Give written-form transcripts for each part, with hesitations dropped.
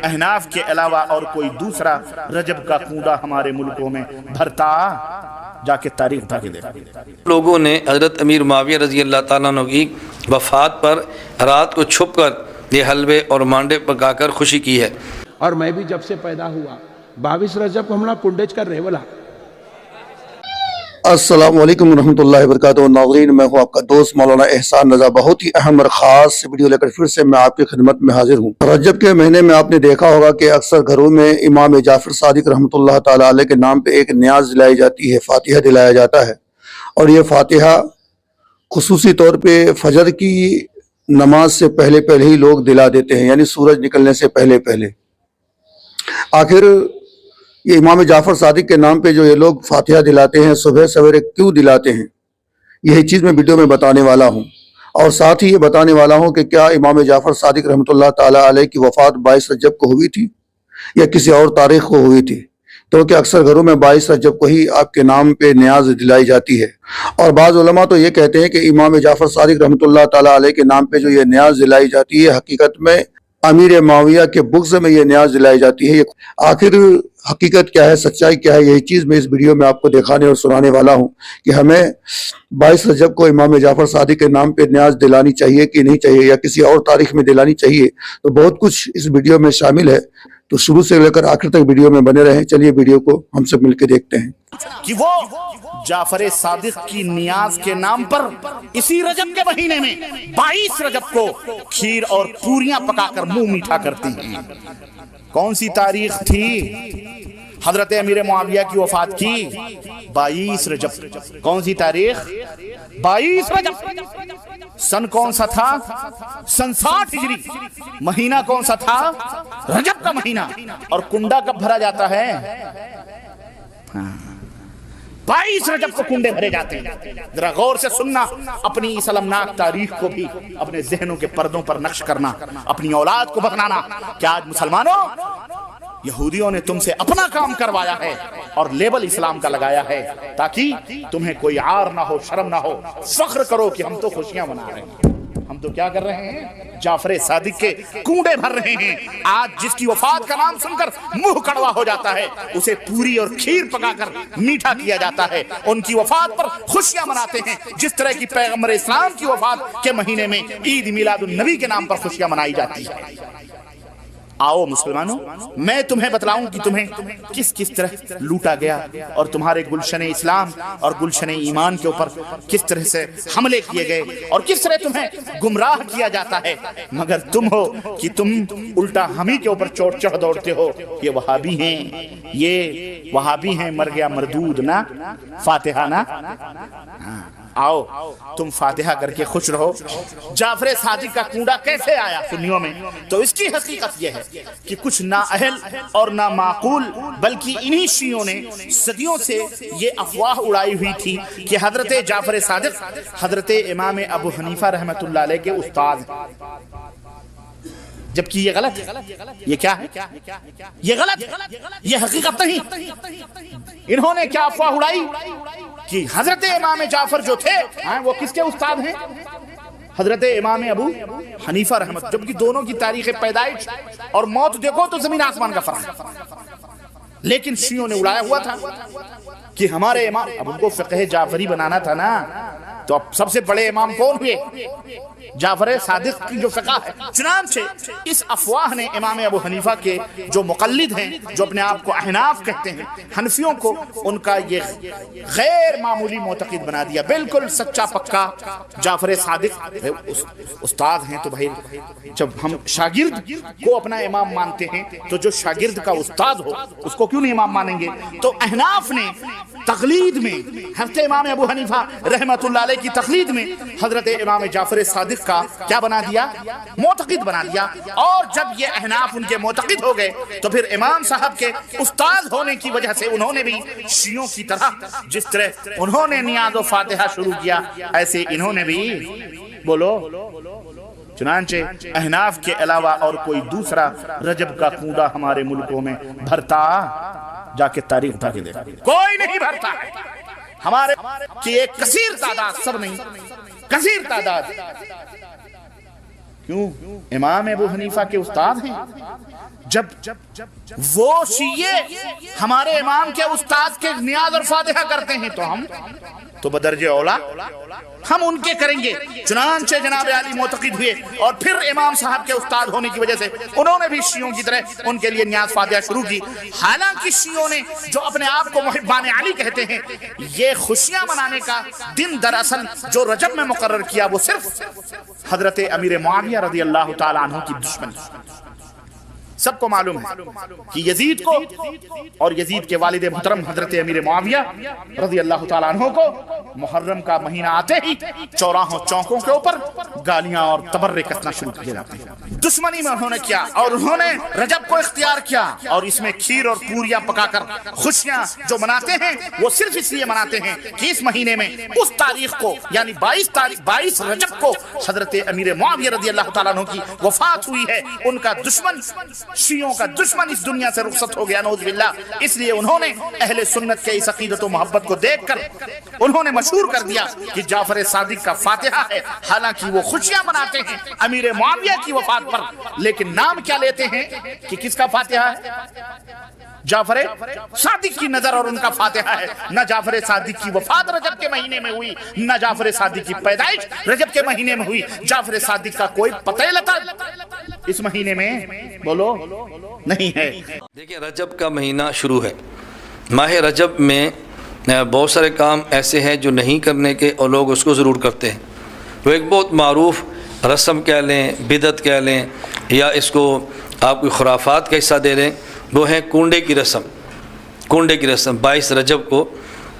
احناف کے علاوہ اور کوئی دوسرا رجب کا کونڈا ہمارے ملکوں میں بھرتا؟ جا کے تاریخ اٹھا کے دیکھا۔ لوگوں نے حضرت امیر معاویہ رضی اللہ تعالیٰ عنہ کی وفات پر رات کو چھپ کر یہ حلوے اور مانڈے پکا کر خوشی کی ہے۔ اور میں بھی جب سے پیدا ہوا 22 رجب کو ہمارا کنڈیج کر رہے بولا۔ السلام علیکم ورحمۃ اللہ وبرکاتہ۔ ناظرین، میں ہوں آپ کا دوست مولانا احسان رضا۔ بہت ہی اہم اور خاص ویڈیو لے کر پھر سے میں آپ کی خدمت میں حاضر ہوں۔ رجب کے مہینے میں آپ نے دیکھا ہوگا کہ اکثر گھروں میں امام جعفر صادق رحمۃ اللہ تعالیٰ علیہ کے نام پہ ایک نیاز دلائی جاتی ہے، فاتحہ دلایا جاتا ہے، اور یہ فاتحہ خصوصی طور پہ فجر کی نماز سے پہلے ہی لوگ دلا دیتے ہیں، یعنی سورج نکلنے سے پہلے۔ آخر یہ امام جعفر صادق کے نام پہ جو یہ لوگ فاتحہ دلاتے ہیں صبح سویرے کیوں دلاتے ہیں، یہی چیز میں ویڈیو میں بتانے والا ہوں، اور ساتھ ہی یہ بتانے والا ہوں کہ کیا امام جعفر صادق رحمۃ اللہ تعالیٰ علیہ کی وفات 22 رجب کو ہوئی تھی یا کسی اور تاریخ کو ہوئی تھی؟ کیونکہ اکثر گھروں میں 22 رجب کو ہی آپ کے نام پہ نیاز دلائی جاتی ہے، اور بعض علماء تو یہ کہتے ہیں کہ امام جعفر صادق رحمۃ اللہ تعالیٰ علیہ کے نام پہ جو یہ نیاز دلائی جاتی ہے، حقیقت میں امیر معاویہ کے بغض میں یہ نیاز دلائی جاتی ہے۔ آخر حقیقت کیا ہے، سچائی کیا ہے، یہی چیز میں اس ویڈیو میں آپ کو دکھانے اور سنانے والا ہوں کہ ہمیں 22 رجب کو امام جعفر صادق کے نام پہ نیاز دلانی چاہیے کہ نہیں چاہیے، یا کسی اور تاریخ میں دلانی چاہیے۔ تو بہت کچھ اس ویڈیو میں شامل ہے، تو شروع سے لے کر آخر تک ویڈیو میں بنے رہیں۔ چلیے ویڈیو کو ہم سب مل کے دیکھتے ہیں کہ وہ جعفر صادق کی نیاز کے نام پر اسی رجب کے مہینے میں 22 رجب کو کھیر اور پوریاں پکا کر منہ میٹھا کرتی ہیں۔ کون سی تاریخ تھی حضرت امیر معاویہ کی وفات کی؟ 22 رجب۔ کون سی تاریخ؟ 22 رجب۔ سن کون سا تھا؟ سن 60 ہجری۔ مہینہ کون سا تھا؟ رجب کا مہینہ۔ اور کنڈا کب بھرا جاتا ہے؟ 22 رجب کو کنڈے بھرے جاتے ہیں۔ ذرا غور سے سننا، اپنی اس المناک تاریخ کو بھی اپنے ذہنوں کے پردوں پر نقش کرنا، اپنی اولاد کو بتلانا کہ آج مسلمانوں، یہودیوں نے تم سے اپنا کام کروایا ہے اور لیبل اسلام کا لگایا ہے تاکہ تمہیں کوئی عار نہ ہو، شرم نہ ہو، فخر کرو کہ ہم تو خوشیاں منا رہے ہیں۔ ہم تو کیا کر رہے ہیں؟ جعفر صادق کے کنڈے بھر رہے ہیں۔ آج جس کی وفات کا نام سن کر منہ کڑوا ہو جاتا ہے، اسے پوری اور کھیر پکا کر میٹھا کیا جاتا ہے۔ ان کی وفات پر خوشیاں مناتے ہیں، جس طرح کی پیغمبر اسلام کی وفات کے مہینے میں عید میلاد النبی کے نام پر خوشیاں منائی جاتی ہے۔ آؤ مسلمانوں، میں تمہیں بتلاؤں کہ تمہیں کس طرح لوٹا گیا اور تمہارے گلشن اسلام اور گلشن ایمان کے اوپر کس طرح سے حملے کیے گئے اور کس طرح تمہیں گمراہ کیا جاتا ہے، مگر تم ہو کہ تم الٹا ہمیں کے اوپر چوٹ چڑھ دوڑتے ہو۔ یہ وہابی ہیں، یہ وہابی ہیں، مر گیا مردود نا، فاتحہ نا۔ آؤ تم فاتحہ کر کے خوش رہو۔ جعفر صادق کا کنڈا کیسے آیا سنیوں میں؟ تو اس کی حقیقت یہ ہے کہ کچھ نااہل اور نامعقول بلکہ انہی شیعوں نے صدیوں سے یہ افواہ اڑائی ہوئی تھی کہ حضرت جعفر صادق حضرت امام ابو حنیفہ رحمۃ اللہ علیہ کے استاد ہیں، جبکہ یہ غلط ہے۔ یہ کیا ہے؟ یہ غلط ہے، یہ حقیقت نہیں۔ انہوں نے کیا افواہ اڑائی کہ حضرت امام جعفر جو تھے وہ کس کے استاد ہیں؟ حضرت امام ابو حنیفہ رحمت، جبکہ دونوں کی تاریخ پیدائش اور موت دیکھو تو زمین آسمان کا فرق ہے۔ لیکن شیعوں نے اڑایا ہوا تھا کہ ہمارے امام، اب ان کو فقہ جعفری بنانا تھا نا، تو اب سب سے بڑے امام کون ہوئے؟ جعفر صادق کی جو فقہ ہے۔ چنانچہ اس افواہ نے امام ابو حنیفہ کے جو مقلد ہیں، جو اپنے آپ کو احناف کہتے ہیں، حنفیوں کو ان کا یہ غیر معمولی معتقد بنا دیا، بالکل سچا پکا جعفر صادق استاد ہیں۔ تو بھائی جب ہم شاگرد کو اپنا امام مانتے ہیں تو جو شاگرد کا استاد ہو اس کو کیوں نہیں امام مانیں گے؟ تو احناف نے تقلید میں حضرت امام ابو حنیفہ رحمۃ اللہ علیہ کی تقلید میں حضرت امام جعفر صادق کا کیا بنا دیا؟ معتقد بنا دیا۔ اور جب یہ احناف ان کے معتقد ہو گئے تو پھر امام صاحب کے استاد ہونے کی وجہ سے انہوں نے بھی شیعوں کی طرح جس طرح انہوں نے نیاز و فاتحہ شروع کیا، ایسے انہوں نے بھی بولو۔ چنانچہ احناف کے علاوہ اور کوئی دوسرا رجب کا کونڈا ہمارے ملکوں میں بھرتا؟ جا کے تاریخ اٹھا کے دیکھا، کوئی نہیں بھرتا۔ ہمارے کی ایک کثیر تعداد، سب نہیں، کثیر تعداد۔ کیوں؟ امام ابو حنیفہ کے استاد ہیں، جب وہ شیعے ہمارے امام کے استاد کے نیاز اور فاتحہ کرتے ہیں تو ہم تو بدرجہ اولا ہم ان کے کریں گے. چنانچہ جناب علی معتقد ہوئے اور پھر امام صاحب کے استاد ہونے کی وجہ سے انہوں نے بھی شیعوں کی طرح ان کے لیے نیاز فاتحہ شروع کی. حالانکہ شیعوں نے جو اپنے آپ کو محبان علی کہتے ہیں یہ خوشیاں منانے کا دن دراصل جو رجب میں مقرر کیا وہ صرف حضرت امیر معاویہ رضی اللہ تعالیٰ عنہ کی دشمنی. سب کو معلوم ہے کہ یزید کو اور یزید کے والد محترم حضرت امیر معاویہ رضی اللہ تعالیٰ عنہ کو محرم کا مہینہ آتے ہی چوراہوں چوکوں کے اوپر گالیاں اور تبرے کسنا شروع کیے جاتے ہیں. دشمنی میں انہوں نے کیا اور انہوں نے رجب کو اختیار کیا اور اس میں کھیر اور پوریاں پکا کر خوشیاں جو مناتے ہیں وہ صرف اس لیے مناتے ہیں کہ اس مہینے میں اس تاریخ کو یعنی 22 رجب کو حضرت امیر معاویہ رضی اللہ تعالیٰ عنہ کی وفات ہوئی ہے. ان کا دشمن شیعوں کا دشمن اس دنیا سے رخصت ہو گیا نعوذ باللہ. اس لیے انہوں نے اہل سنت کے اس عقیدت و محبت کو دیکھ کر انہوں نے مشہور کر دیا کہ جعفر صادق کا فاتحہ ہے. حالانکہ وہ خوشیاں مناتے ہیں امیر معاویہ کی وفات پر لیکن نام کیا لیتے ہیں کہ کس کا فاتحہ ہے؟ جعفر صادق کی نظر اور ان کا فاتحہ ہے. نہ جعفر صادق کی وفات رجب کے مہینے میں ہوئی نہ جعفر صادق کی پیدائش رجب کے مہینے میں ہوئی. جعفر صادق کا کوئی پتہ لتا اس مہینے میں بولو نہیں ہے. دیکھیں رجب کا مہینہ شروع ہے. ماہ رجب میں بہت سارے کام ایسے ہیں جو نہیں کرنے کے اور لوگ اس کو ضرور کرتے ہیں. وہ ایک بہت معروف رسم کہہ لیں بدعت کہہ لیں یا اس کو آپ کوئی خرافات کا حصہ دے لیں وہ ہے کنڈے کی رسم. کنڈے کی رسم 22 رجب کو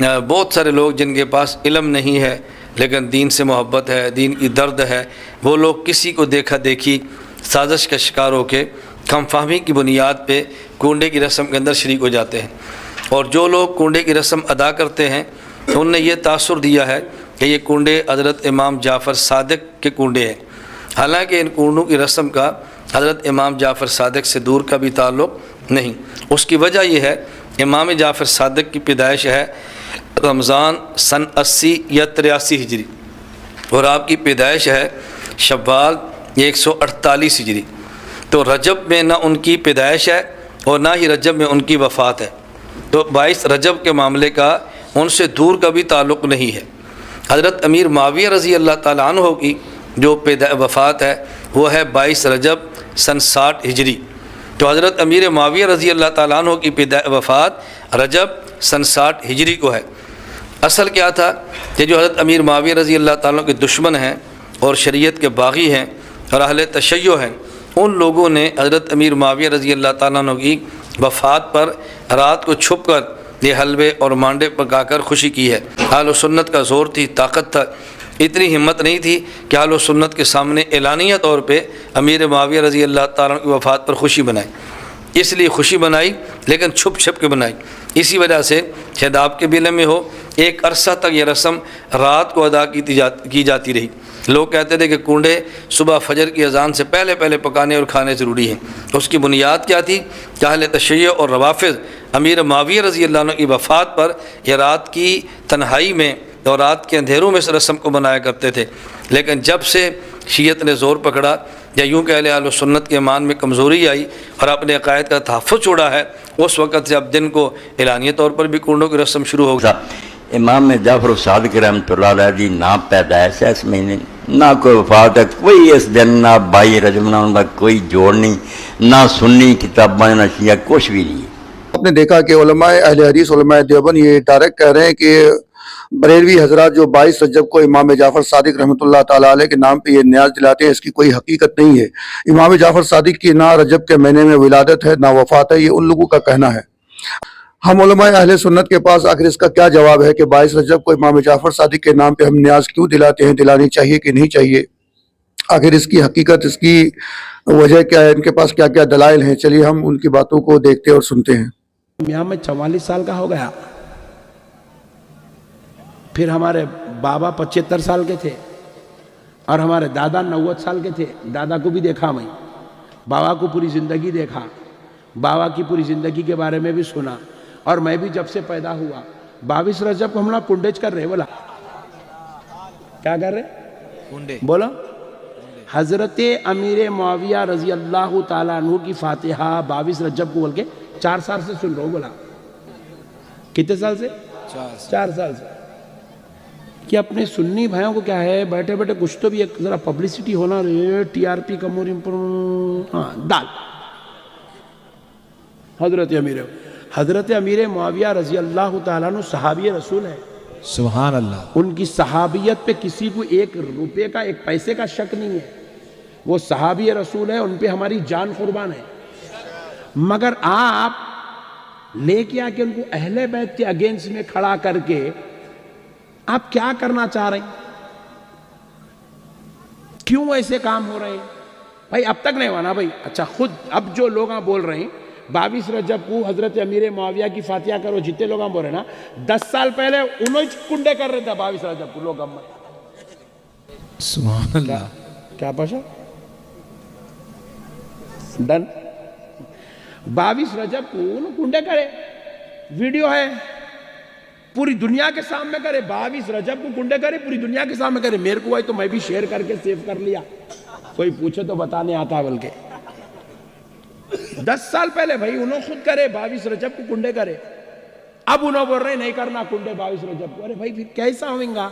بہت سارے لوگ جن کے پاس علم نہیں ہے لیکن دین سے محبت ہے دین کی درد ہے وہ لوگ کسی کو دیکھا دیکھی سازش کا شکار ہو کے کم فہمی کی بنیاد پہ کنڈے کی رسم کے اندر شریک ہو جاتے ہیں. اور جو لوگ کنڈے کی رسم ادا کرتے ہیں ان نے یہ تاثر دیا ہے کہ یہ کنڈے حضرت امام جعفر صادق کے کنڈے ہیں. حالانکہ ان کنڈوں کی رسم کا حضرت امام جعفر صادق سے دور کا بھی تعلق نہیں. اس کی وجہ یہ ہے امام جعفر صادق کی پیدائش ہے رمضان سن 80 یا 83 ہجری اور آپ کی پیدائش ہے شوال 148 ہجری. تو رجب میں نہ ان کی پیدائش ہے اور نہ ہی رجب میں ان کی وفات ہے. تو 22 رجب کے معاملے کا ان سے دور کا بھی تعلق نہیں ہے. حضرت امیر معاویہ رضی اللہ تعالیٰ عنہ کی جو وفات ہے وہ ہے 22 رجب سن 60 ہجری. تو حضرت امیر معاویہ رضی اللہ تعالیٰ عنہ کی وفات رجب سن 60 ہجری کو ہے. اصل کیا تھا کہ جو حضرت امیر معاویہ رضی اللہ تعالیٰ کے دشمن ہیں اور شریعت کے باغی ہیں اور اہل تشیع ہیں ان لوگوں نے حضرت امیر معاویہ رضی اللہ تعالیٰ عنہ کی وفات پر رات کو چھپ کر یہ حلوے اور مانڈے پکا کر خوشی کی ہے. اہل سنت کا زور تھی طاقت تھا اتنی ہمت نہیں تھی کہ اہل سنت کے سامنے اعلانیہ طور پہ امیر معاویہ رضی اللہ تعالیٰ کی وفات پر خوشی بنائی. اس لیے خوشی بنائی لیکن چھپ چھپ کے بنائی. اسی وجہ سے شاید آپ کے بھی علم میں ہو ایک عرصہ تک یہ رسم رات کو ادا کی جاتی رہی. لوگ کہتے تھے کہ کنڈے صبح فجر کی اذان سے پہلے پکانے اور کھانے ضروری ہیں. اس کی بنیاد کیا تھی کہ اہل تشیع اور روافض امیر معاویہ رضی اللہ عنہ کی وفات پر یہ رات کی تنہائی میں اور رات کے اندھیروں میں اس رسم کو بنایا کرتے تھے. لیکن جب سے شیعت نے زور پکڑا یا یوں کہ اہل سنت کے ایمان میں کمزوری آئی اور اپنے عقائد کا تحفظ چھوڑا ہے اس وقت سے اب دن کو اعلانیہ طور پر بھی کنڈوں کی رسم شروع ہو گئی. امام جعفر صادق رحمۃ اللہ علیہ دی نہ پیدائش ہے اس مہینے نہ کوئی وفات ہے کوئی اس دن نہ 22 رجب نہ ان کا کوئی جوڑ نہیں نہ سنی کتابیں نہ شیعہ کچھ بھی نہیں. آپ نے دیکھا کہ علماء اہل حدیث علماء دیوبند یہ ڈائریکٹ کہہ رہے ہیں کہ بریلوی حضرات جو 22 رجب کو امام جعفر صادق رحمۃ اللہ تعالیٰ علیہ کے نام پہ یہ نیاز دلاتے ہیں اس کی کوئی حقیقت نہیں ہے. امام جعفر صادق کی نہ رجب کے مہینے میں ولادت ہے نہ وفات ہے یہ ان لوگوں کا کہنا ہے. ہم علماء اہل سنت کے پاس آخر اس کا کیا جواب ہے کہ 22 رجب کو امام جعفر صادق کے نام پہ ہم نیاز کیوں دلاتے ہیں دلانی چاہیے کہ نہیں چاہیے آخر اس کی حقیقت اس کی وجہ کیا ہے ان کے پاس کیا کیا دلائل ہیں. چلیے ہم ان کی باتوں کو دیکھتے اور سنتے ہیں. یہاں میں 44 سال کا ہو گیا پھر ہمارے بابا 75 سال کے تھے اور ہمارے دادا 90 سال کے تھے. دادا کو بھی دیکھا میں بابا کو پوری زندگی دیکھا بابا کی پوری زندگی کے بارے میں بھی سنا اور میں بھی جب سے پیدا ہوا 22 رجب کو ہم لوگ کنڈیج کر رہے بولا کیا کر رہے بولو حضرت امیر معاویہ رضی اللہ تعالیٰ عنہ کی فاتحہ 22 رجب کو بلکہ 4 سال سے سن رہا ہوں. بولا کتنے سال سے؟ 4 سال سے. کہ اپنے سنی بھائیوں کو کیا ہے، بیٹھے بیٹھے کچھ تو بھی ایک ذرا پبلسٹی ہونا رہے، ٹی آر پی کم دال. حضرت امیر معاویہ رضی اللہ تعالیٰ عنہ صحابی رسول ہے. سبحان اللہ. ان کی صحابیت پہ کسی کو 1 روپے کا 1 پیسے کا شک نہیں ہے. وہ صحابی رسول ہے، ان پہ ہماری جان قربان ہے. مگر آپ لے کے آ کے ان کو اہل بیت کے اگینسٹ میں کھڑا کر کے آپ کیا کرنا چاہ رہے ہیں؟ کیوں ایسے کام ہو رہے ہیں بھائی؟ اب تک نہیں مانا بھائی. اچھا خود اب جو لوگ بول رہے ہیں 22 رجب کو حضرت امیر معاویہ کی فاتحہ کرو، جتنے لوگ بول رہے ہیں نا، 10 سال پہلے انہوں کنڈے کر رہے تھے 22 رجب کو لوگ. سبحان اللہ. کیا پاشا ڈن 22 رجب کو انہوں کنڈے کرے، ویڈیو ہے، پوری دنیا کے سامنے کرے. 22 رجب کو کنڈے کرے، پوری دنیا کے سامنے کرے. میرے کو آئی تو میں بھی شیئر کر کے سیو کر لیا، کوئی پوچھے تو بتانے آتا. بلکہ 10 سال پہلے بھائی انہوں خود کرے 22 رجب کو کنڈے کرے. اب انہوں بول رہے نہیں کرنا کنڈے 22 رجب کو. ارے بھائی پھر کیسا ہوئیں گا؟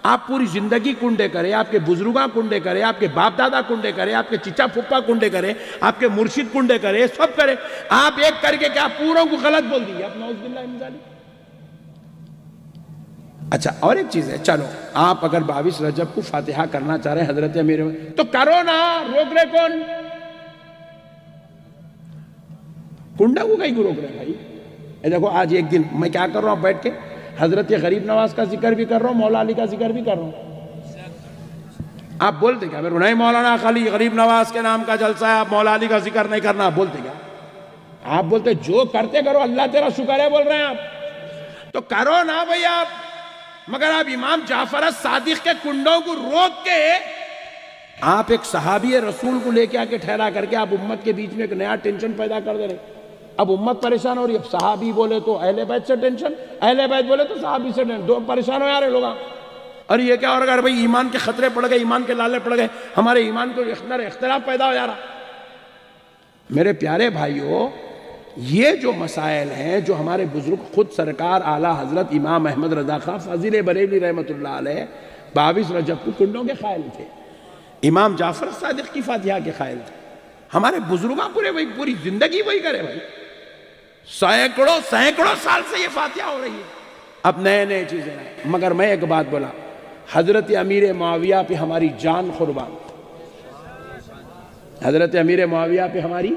آپ پوری زندگی کنڈے کرے، آپ کے بزرگاں کنڈے کرے، آپ کے باپ دادا کنڈے کرے، آپ کے چچا پھپا کنڈے کرے، آپ کے مرشد کنڈے کرے، سب کرے. آپ ایک کر کے کیا پوروں کو غلط بول دیے؟ اب نعوذ باللہ من ذالک. اچھا اور ایک چیز ہے، چلو آپ اگر 22 رجب کو فاتحہ کرنا چاہ رہے ہیں حضرت امیر تو کرو نا، روک رہے کون؟ کنڈا کو کہیں کو روک رہے بھائی؟ اے دیکھو آج ایک دن میں کیا کر رہا ہوں، بیٹھ کے حضرت غریب نواز کا ذکر بھی کر رہا ہوں، مولا علی کا ذکر بھی کر رہا ہوں. آپ بولتے کیا میرے کو؟ نہیں مولانا خالی غریب نواز کے نام کا جلسہ ہے، آپ مولا علی کا ذکر نہیں کرنا. آپ بولتے کیا؟ آپ بولتے جو کرتے کرو، اللہ تیرا شکر ہے بول رہے ہیں آپ، تو کرو نا بھائی آپ. مگر آپ امام جعفر الصادق کے کنڈوں کو روک کے آپ ایک صحابی رسول کو لے کے آ کے ٹھہرا کر کے آپ امت کے بیچ میں ایک نیا ٹینشن پیدا کر دے رہے. اب امت پریشان ہو رہی ہے. اب صحابی بولے تو اہل بیت سے ٹینشن، اہل بیت بولے تو صحابی سے ٹینشن، دو پریشان ہو جا رہے لوگ. اور یہ کیا ہو رہا ہے بھائی؟ ایمان کے خطرے پڑ گئے، ایمان کے لالے پڑ گئے، ہمارے ایمان کو اختلاف پیدا ہو جا رہا. میرے پیارے بھائیوں، یہ جو مسائل ہیں جو ہمارے بزرگ خود سرکار اعلیٰ حضرت امام احمد رضا خان فاضل بریلوی رحمۃ اللہ علیہ 22 رجب کو کنڈوں کے قائل تھے، امام جعفر صادق کی فاتحہ کے قائل تھے. ہمارے بزرگاں پوری زندگی وہی کرے بھائی. سینکڑوں سال سے یہ فاتحہ ہو رہی ہے. اب نئے چیزیں ہیں. مگر میں ایک بات بولا، حضرت امیر معاویہ پہ ہماری جان قربان، حضرت امیر معاویہ پہ ہماری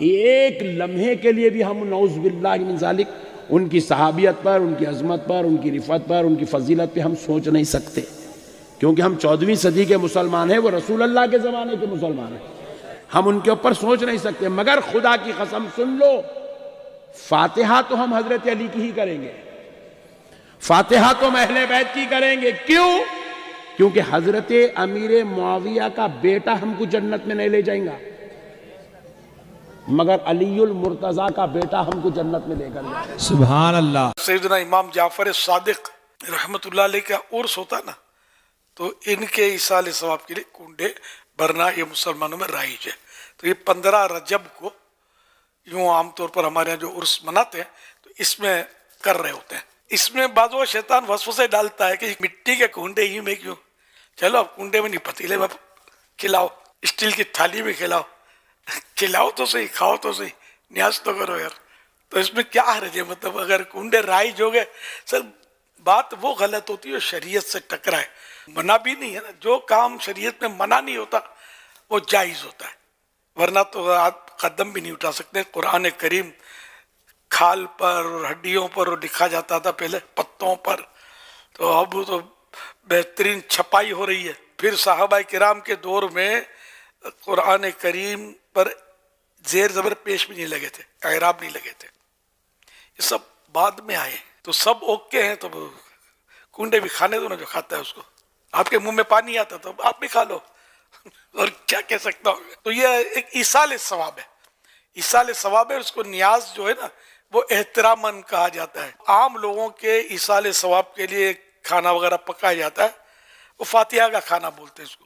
ایک لمحے کے لیے بھی ہم نعوذ باللہ من ذالک ان کی صحابیت پر، ان کی عظمت پر، ان کی رفعت پر، ان کی فضیلت پہ ہم سوچ نہیں سکتے، کیونکہ ہم 14ویں صدی کے مسلمان ہیں، وہ رسول اللہ کے زمانے کے مسلمان ہیں. ہم ان کے اوپر سوچ نہیں سکتے. مگر خدا کی قسم سن لو، فاتحہ تو ہم حضرت علی کی ہی کریں گے، فاتحہ تو ہم اہل بیت کی کریں گے. کیوں؟ کیونکہ حضرت امیر معاویہ کا بیٹا ہم کو جنت میں نہیں لے جائیں گا، مگر علی المرتضیٰ کا بیٹا ہم کو جنت میں لے کر جائے گا. سبحان اللہ. سیدنا امام جعفر صادق رحمت اللہ علیہ کا عرس ہوتا نا، تو ان کے ایصال ثواب کے لیے کنڈے بھرنا یہ مسلمانوں میں رائج ہے. تو یہ 15 رجب کو یوں عام طور پر ہمارے یہاں جو عرس مناتے ہیں تو اس میں کر رہے ہوتے ہیں. اس میں بعض وہ شیطان وسوسے ڈالتا ہے کہ مٹی کے کنڈے ہی میں کیوں، چلو اب کنڈے میں نہیں، پتیلے میں کھلاؤ، اسٹیل کی تھالی میں کھلاؤ تو صحیح، کھاؤ تو صحیح، نیاز تو کرو یار. تو اس میں کیا حرج ہے؟ مطلب اگر کنڈے رائج ہو گئے، سر بات وہ غلط ہوتی ہے شریعت سے ٹکرائے. منع بھی نہیں ہے نا، جو کام شریعت میں منع نہیں ہوتا وہ جائز ہوتا ہے، ورنہ تو آپ قدم بھی نہیں اٹھا سکتے. قرآن کریم کھال پر ہڈیوں پر لکھا جاتا تھا پہلے، پتوں پر، تو اب تو بہترین چھپائی ہو رہی ہے. پھر صحابہ کرام کے دور میں قرآن کریم پر زیر زبر پیش بھی نہیں لگے تھے، اعراب نہیں لگے تھے، یہ سب بعد میں آئے. تو سب اوکے ہیں، تو کنڈے بھی کھانے دو نا، جو کھاتا ہے اس کو. آپ کے منہ میں پانی آتا تو آپ بھی کھا لو، اور کیا کہہ سکتا ہوں. تو یہ ایک ایصال ثواب ہے، ایصال ثواب ہے. اس کو نیاز جو ہے نا وہ احتراماً کہا جاتا ہے. عام لوگوں کے ایصال ثواب کے لیے کھانا وغیرہ پکایا جاتا ہے، وہ فاتحہ کا کھانا بولتے ہیں اس کو.